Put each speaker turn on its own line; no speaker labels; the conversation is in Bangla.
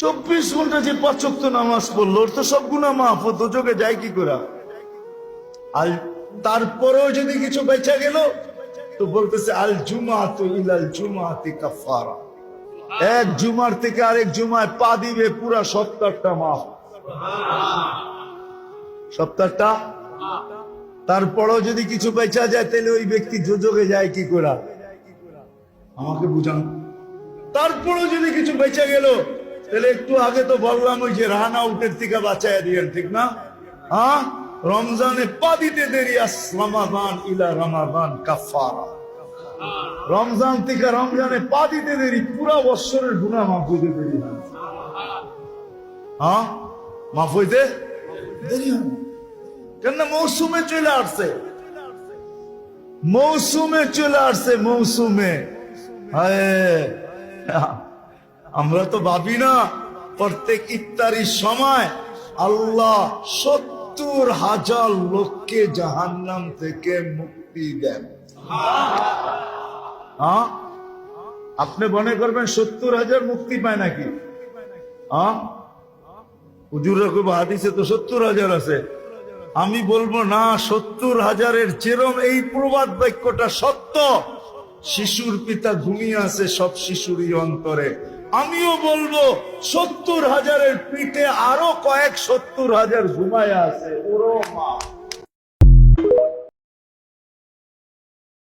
24 ঘন্টা যে 5 ওয়াক্ত নামাজ পড়লো ওর তো সব গুনাহ মাফ, ও দোজখে যায় কি করে? আর তারপরেও যদি কিছু বেঁচে গেল তো বলতেছে আল জুমাতু ইলাল জুমাতি কাফারা, এক জুমার থেকে আরেক জুমায় পা দিবে, পুরা সপ্তাহটা মাফ, সপ্তাহটা। তারপরেও যদি কিছু বেঁচা যায় তাহলে ওই ব্যক্তি দোজখে যায় কি করে? আমাকে বুঝান। তারপরেও যদি কিছু বেঁচে গেল তাহলে একটু আগে তো বললাম ওই যে রানা উটের থেকে বাঁচাইয়া দিয়েন, ঠিক না? হ্যাঁ, রমজানে পা দিতে দেরি, রমাদান ইলা রমাদান কাফারা, রমজান থেকে রমজানে পা দিতে দেরি, পুরা বৎসরের গুনাহ মাফ হইতে দেরি হয়। হ্যাঁ, মাফ হইতে দেরি হয় কেন? মৌসুমে চলে আসছে, মৌসুমে চলে আসছে, মৌসুমে। আমরা তো ভাবি না প্রত্যেক ইফতারির সময় আল্লাহ 70,000 লোককে জাহান্নাম থেকে মুক্তি দেন। হ্যাঁ, আপনি মনে করবেন 70,000 মুক্তি পায় নাকি? হ্যাঁ, হুজুররা খুব হাদিসে তো 70,000 আছে। আমি বলবো না, 70,000-এর যেরম এই প্রবাদ বাক্যটা সত্য, শিশুর পিতা ঘুমিয়ে আছে সব শিশুরই অন্তরে, আমিও বলবো 70,000-এর পিঠে আরো কয়েক 70,000 ঘুমায় আছে, ওরও মা।